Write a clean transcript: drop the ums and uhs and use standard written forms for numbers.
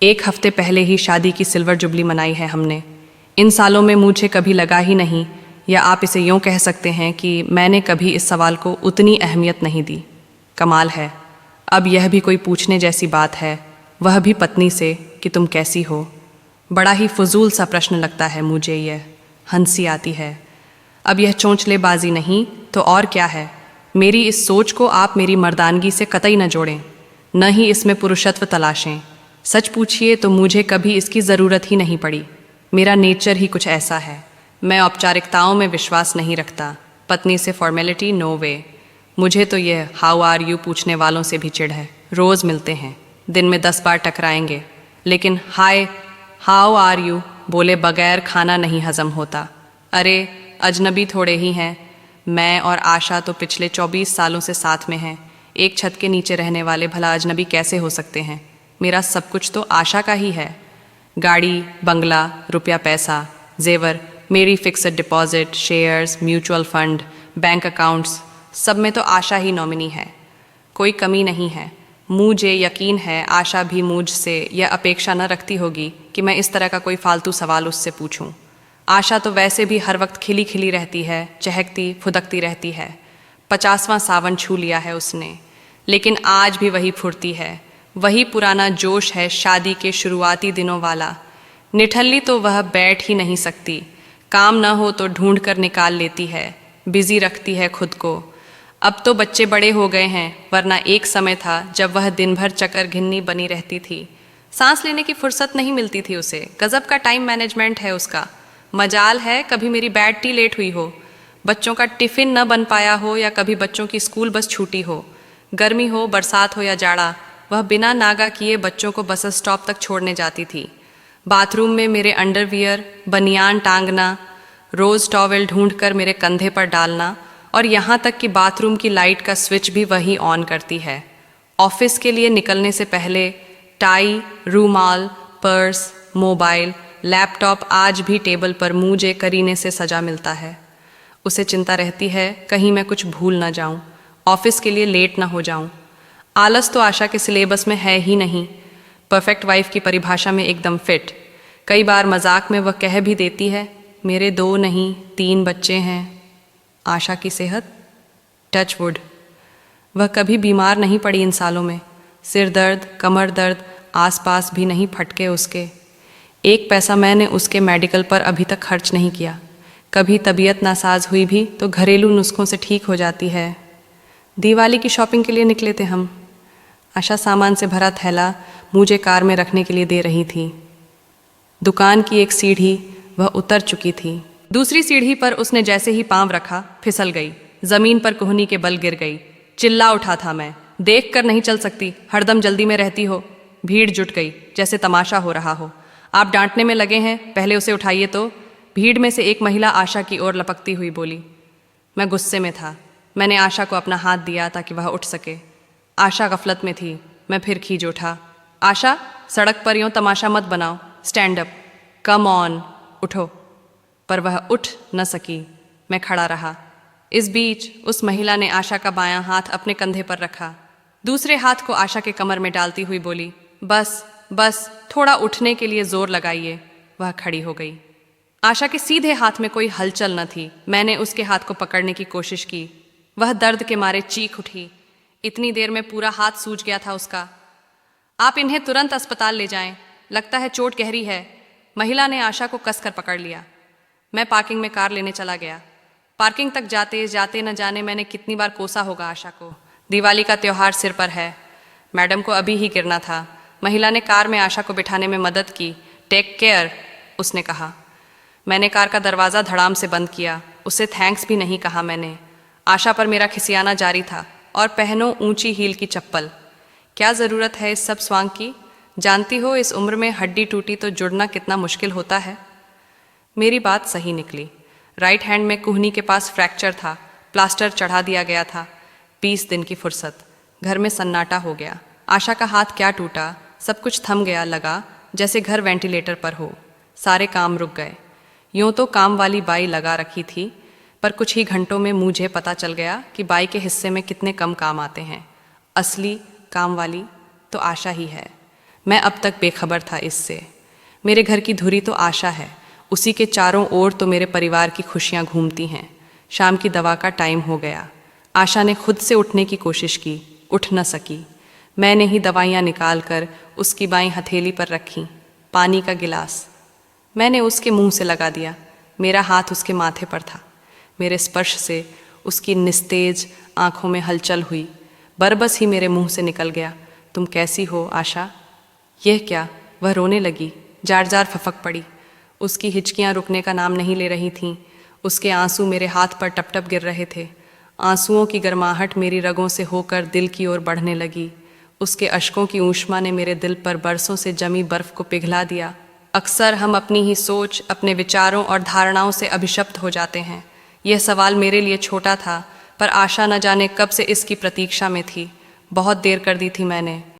1 हफ्ते पहले ही शादी की सिल्वर जुबली मनाई है हमने। इन सालों में मुझे कभी लगा ही नहीं, या आप इसे यूँ कह सकते हैं कि मैंने कभी इस सवाल को उतनी अहमियत नहीं दी। कमाल है, अब यह भी कोई पूछने जैसी बात है, वह भी पत्नी से कि तुम कैसी हो। बड़ा ही फजूल सा प्रश्न लगता है मुझे यह, हंसी आती है। अब यह चोंचलेबाजी नहीं तो और क्या है। मेरी इस सोच को आप मेरी मर्दानगी से कतई न जोड़ें, न ही इसमें पुरुषत्व तलाशें। सच पूछिए तो मुझे कभी इसकी ज़रूरत ही नहीं पड़ी। मेरा नेचर ही कुछ ऐसा है। मैं औपचारिकताओं में विश्वास नहीं रखता। पत्नी से फॉर्मेलिटी नो वे। मुझे तो यह हाउ आर यू पूछने वालों से भी चिढ़ है। रोज़ मिलते हैं, दिन में 10 बार टकराएंगे, लेकिन हाय हाउ आर यू बोले बगैर खाना नहीं हजम होता। अरे अजनबी थोड़े ही हैं। मैं और आशा तो पिछले 24 सालों से साथ में हैं। एक छत के नीचे रहने वाले भला अजनबी कैसे हो सकते हैं। मेरा सब कुछ तो आशा का ही है। गाड़ी, बंगला, रुपया पैसा, जेवर, मेरी fixed deposit, shares, mutual fund, bank accounts, सब में तो आशा ही नॉमिनी है। कोई कमी नहीं है। मुझे यकीन है आशा भी मुझसे यह अपेक्षा न रखती होगी कि मैं इस तरह का कोई फालतू सवाल उससे पूछूं। आशा तो वैसे भी हर वक्त खिली खिली रहती है, चहकती फुदकती रहती है। 50वां सावन छू लिया है उसने, लेकिन आज भी वही फुर्ती है, वही पुराना जोश है शादी के शुरुआती दिनों वाला। निठल्ली तो वह बैठ ही नहीं सकती। काम न हो तो ढूंढ कर निकाल लेती है, बिजी रखती है खुद को। अब तो बच्चे बड़े हो गए हैं, वरना एक समय था जब वह दिन भर चक्कर घिन्नी बनी रहती थी। सांस लेने की फुर्सत नहीं मिलती थी उसे। गजब का टाइम मैनेजमेंट है उसका। मजाल है कभी मेरी बैड टी लेट हुई हो, बच्चों का टिफ़िन न बन पाया हो, या कभी बच्चों की स्कूल बस छूटी हो। गर्मी हो, बरसात हो या जाड़ा, वह बिना नागा किए बच्चों को बस स्टॉप तक छोड़ने जाती थी। बाथरूम में मेरे अंडरवियर, बनियान टांगना, रोज़ टॉवेल ढूंढकर मेरे कंधे पर डालना, और यहाँ तक कि बाथरूम की लाइट का स्विच भी वही ऑन करती है। ऑफिस के लिए निकलने से पहले टाई, रूमाल, पर्स, मोबाइल, लैपटॉप आज भी टेबल पर मुझे करीने से सजा मिलता है। उसे चिंता रहती है कहीं मैं कुछ भूल न जाऊं, ऑफिस के लिए लेट न हो जाऊं। आलस तो आशा के सिलेबस में है ही नहीं। परफेक्ट वाइफ की परिभाषा में एकदम फिट। कई बार मजाक में वह कह भी देती है, मेरे 2 नहीं 3 बच्चे हैं। आशा की सेहत, टच वुड, वह कभी बीमार नहीं पड़ी इन सालों में। सिर दर्द, कमर दर्द आसपास भी नहीं फटके उसके। 1 पैसा मैंने उसके मेडिकल पर अभी तक खर्च नहीं किया। कभी तबीयत नासाज हुई भी तो घरेलू नुस्खों से ठीक हो जाती है। दिवाली की शॉपिंग के लिए निकले थे हम। आशा सामान से भरा थैला मुझे कार में रखने के लिए दे रही थी। दुकान की एक सीढ़ी वह उतर चुकी थी। दूसरी सीढ़ी पर उसने जैसे ही पांव रखा फिसल गई, जमीन पर कोहनी के बल गिर गई। चिल्ला उठा था मैं, देख कर नहीं चल सकती, हरदम जल्दी में रहती हो। भीड़ जुट गई जैसे तमाशा हो रहा हो। आप डांटने में लगे हैं, पहले उसे उठाइए तो। भीड़ में से एक महिला आशा की ओर लपकती हुई बोली। मैं गुस्से में था। मैंने आशा को अपना हाथ दिया ताकि वह उठ सके। आशा गफलत में थी। मैं फिर खींच उठा। आशा, सड़क पर यूं तमाशा मत बनाओ, स्टैंड अप, कम ऑन, उठो। पर वह उठ न सकी। मैं खड़ा रहा। इस बीच उस महिला ने आशा का बायां हाथ अपने कंधे पर रखा, दूसरे हाथ को आशा के कमर में डालती हुई बोली, बस बस थोड़ा उठने के लिए जोर लगाइए। वह खड़ी हो गई। आशा के सीधे हाथ में कोई हलचल न थी। मैंने उसके हाथ को पकड़ने की कोशिश की। वह दर्द के मारे चीख उठी। इतनी देर में पूरा हाथ सूज गया था उसका। आप इन्हें तुरंत अस्पताल ले जाएं, लगता है चोट गहरी है। महिला ने आशा को कसकर पकड़ लिया। मैं पार्किंग में कार लेने चला गया। पार्किंग तक जाते जाते न जाने मैंने कितनी बार कोसा होगा आशा को। दिवाली का त्योहार सिर पर है। मैडम को अभी ही गिरना था। महिला ने कार में आशा को बिठाने में मदद की। टेक केयर, उसने कहा। मैंने कार का दरवाज़ा धड़ाम से बंद किया। उससे थैंक्स भी नहीं कहा मैंने। आशा पर मेरा खिसियाना जारी था। और पहनो ऊंची हील की चप्पल। क्या ज़रूरत है इस सब स्वांग की। जानती हो इस उम्र में हड्डी टूटी तो जुड़ना कितना मुश्किल होता है। मेरी बात सही निकली। राइट हैंड में कुहनी के पास फ्रैक्चर था। प्लास्टर चढ़ा दिया गया था। 20 दिन की फुर्सत। घर में सन्नाटा हो गया। आशा का हाथ क्या टूटा, सब कुछ थम गया। लगा जैसे घर वेंटिलेटर पर हो। सारे काम रुक गए। यूँ तो काम वाली बाई लगा रखी थी, पर कुछ ही घंटों में मुझे पता चल गया कि बाई के हिस्से में कितने कम काम आते हैं। असली काम वाली तो आशा ही है। मैं अब तक बेखबर था इससे। मेरे घर की धुरी तो आशा है, उसी के चारों ओर तो मेरे परिवार की खुशियाँ घूमती हैं। शाम की दवा का टाइम हो गया। आशा ने खुद से उठने की कोशिश की, उठ न सकी। मैंने ही दवाइयाँ निकाल कर उसकी बाईं हथेली पर रखी। पानी का गिलास मैंने उसके मुंह से लगा दिया। मेरा हाथ उसके माथे पर था। मेरे स्पर्श से उसकी निस्तेज आंखों में हलचल हुई। बरबस ही मेरे मुंह से निकल गया, तुम कैसी हो आशा? यह क्या? वह रोने लगी, जार जार फपक पड़ी। उसकी हिचकियां रुकने का नाम नहीं ले रही थीं। उसके आंसू मेरे हाथ पर टप टप गिर रहे थे। आंसुओं की गर्माहट मेरी रगों से होकर दिल की ओर बढ़ने लगी। उसके अश्कों की ऊष्मा ने मेरे दिल पर बरसों से जमी बर्फ को पिघला दिया। अक्सर हम अपनी ही सोच, अपने विचारों और धारणाओं से अभिशप्त हो जाते हैं। यह सवाल मेरे लिए छोटा था, पर आशा न जाने कब से इसकी प्रतीक्षा में थी। बहुत देर कर दी थी मैंने।